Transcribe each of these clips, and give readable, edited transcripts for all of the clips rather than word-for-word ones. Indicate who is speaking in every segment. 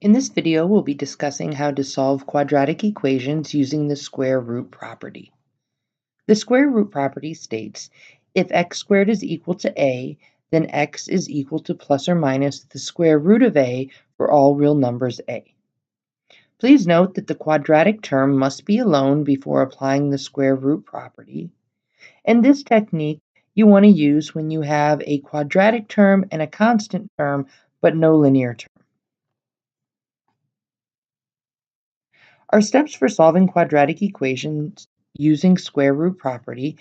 Speaker 1: In this video, we'll be discussing how to solve quadratic equations using the square root property. The square root property states, if x squared is equal to a, then x is equal to plus or minus the square root of a for all real numbers a. Please note that the quadratic term must be alone before applying the square root property. And this technique you want to use when you have a quadratic term and a constant term, but no linear term. Our steps for solving quadratic equations using square root property.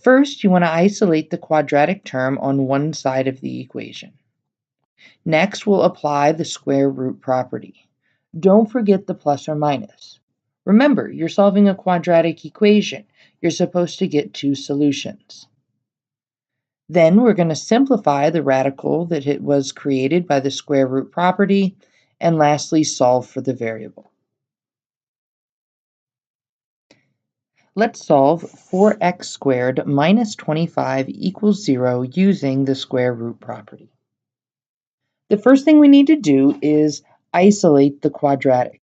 Speaker 1: First, you want to isolate the quadratic term on one side of the equation. Next, we'll apply the square root property. Don't forget the plus or minus. Remember, you're solving a quadratic equation. You're supposed to get two solutions. Then we're going to simplify the radical that it was created by the square root property, and lastly, solve for the variable. Let's solve 4x squared minus 25 equals 0 using the square root property. The first thing we need to do is isolate the quadratic.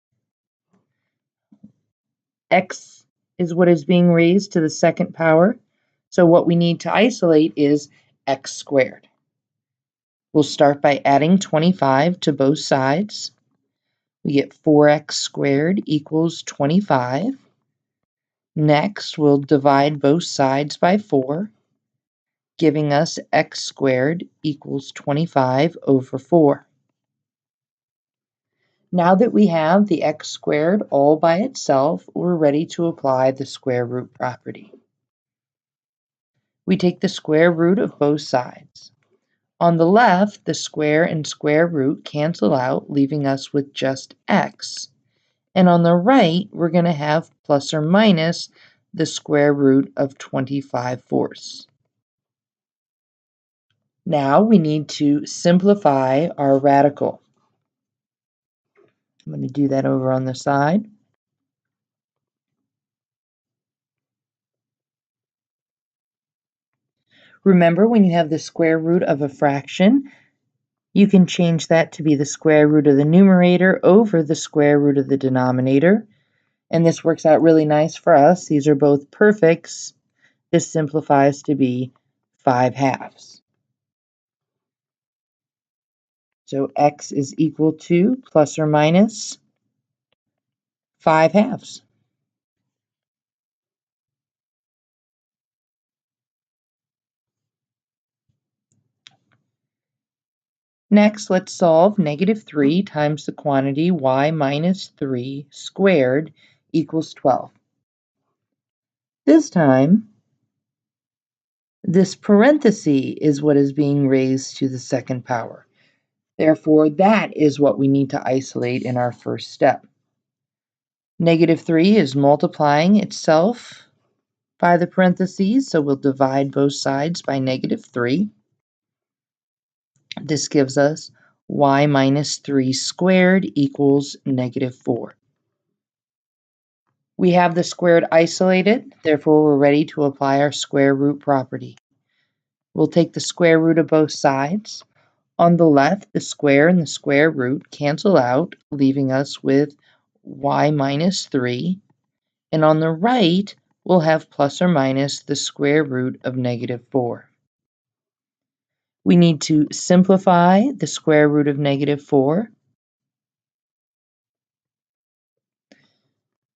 Speaker 1: X is what is being raised to the second power, so what we need to isolate is x squared. We'll start by adding 25 to both sides. We get 4x squared equals 25. Next, we'll divide both sides by 4, giving us x squared equals 25 over 4. Now that we have the x squared all by itself, we're ready to apply the square root property. We take the square root of both sides. On the left, the square and square root cancel out, leaving us with just x. And on the right, we're going to have plus or minus the square root of 25/4. Now we need to simplify our radical. I'm going to do that over on the side. Remember, when you have the square root of a fraction, you can change that to be the square root of the numerator over the square root of the denominator. And this works out really nice for us. These are both perfects. This simplifies to be 5/2. So x is equal to plus or minus 5/2. Next, let's solve -3 times the quantity y minus 3 squared equals 12. This time, this parenthesis is what is being raised to the second power. Therefore, that is what we need to isolate in our first step. -3 is multiplying itself by the parentheses, so we'll divide both sides by -3. This gives us y minus 3 squared equals -4. We have the squared isolated, therefore we're ready to apply our square root property. We'll take the square root of both sides. On the left, the square and the square root cancel out, leaving us with y minus 3. And on the right, we'll have plus or minus the square root of -4. We need to simplify the square root of -4.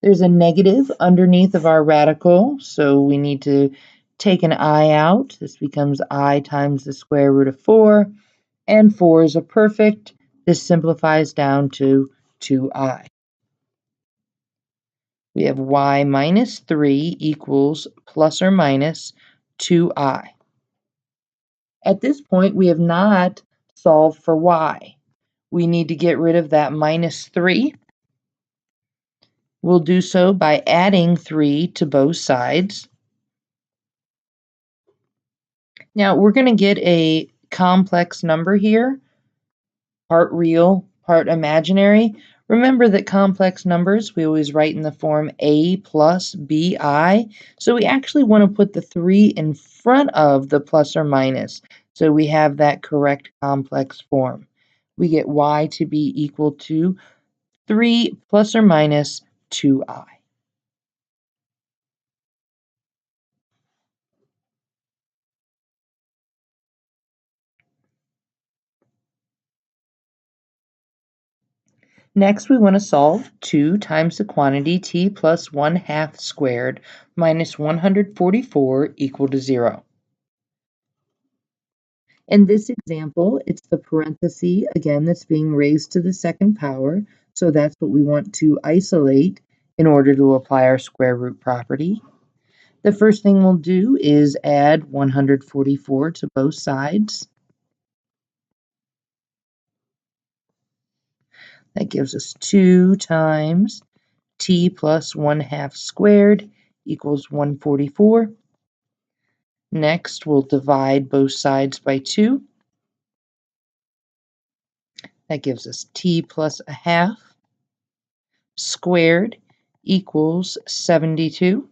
Speaker 1: There's a negative underneath of our radical, so we need to take an I out. This becomes I times the square root of 4, and 4 is a perfect. This simplifies down to 2i. We have y minus 3 equals plus or minus 2i. At this point, we have not solved for y. We need to get rid of that minus 3. We'll do so by adding 3 to both sides. Now, we're going to get a complex number here, part real, part imaginary. Remember that complex numbers, we always write in the form a plus bi. So we actually want to put the 3 in front of the plus or minus, so we have that correct complex form. we get y to be equal to 3 plus or minus 2i. Next, we want to solve 2 times the quantity t plus 1/2 squared minus 144 equal to 0. In this example, it's the parenthesis, again, that's being raised to the second power, so that's what we want to isolate in order to apply our square root property. The first thing we'll do is add 144 to both sides. That gives us 2 times t plus 1/2 squared equals 144. Next, we'll divide both sides by 2. That gives us t plus 1/2 squared equals 72.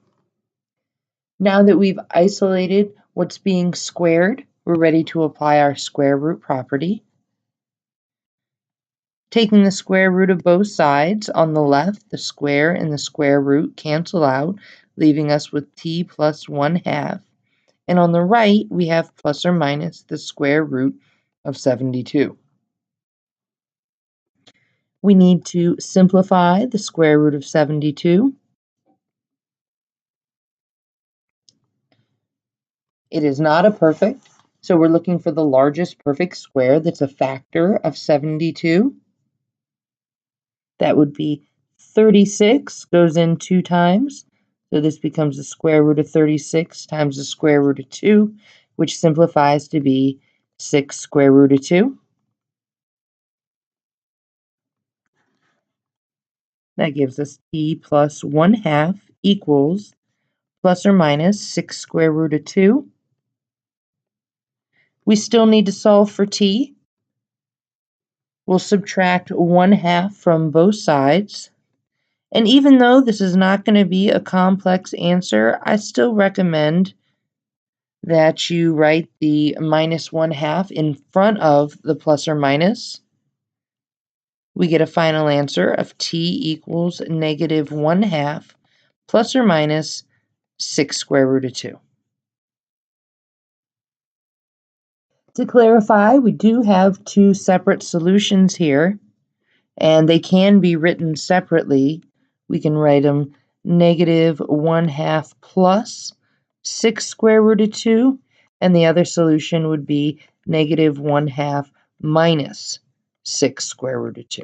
Speaker 1: Now that we've isolated what's being squared, we're ready to apply our square root property. Taking the square root of both sides, on the left, the square and the square root cancel out, leaving us with t plus 1/2. And on the right, we have plus or minus the square root of 72. We need to simplify the square root of 72. It is not a perfect, so we're looking for the largest perfect square that's a factor of 72. That would be 36 goes in 2 times. So this becomes the square root of 36 times the square root of 2, which simplifies to be 6 square root of 2. That gives us t plus 1/2 equals plus or minus 6 square root of 2. We still need to solve for t. We'll subtract 1/2 from both sides. And even though this is not going to be a complex answer, I still recommend that you write the minus 1/2 in front of the plus or minus. We get a final answer of t equals negative 1/2 plus or minus 6 square root of 2. To clarify, we do have 2 separate solutions here, and they can be written separately. We can write them negative 1/2 plus 6 square root of 2, and the other solution would be negative 1/2 minus 6 square root of 2.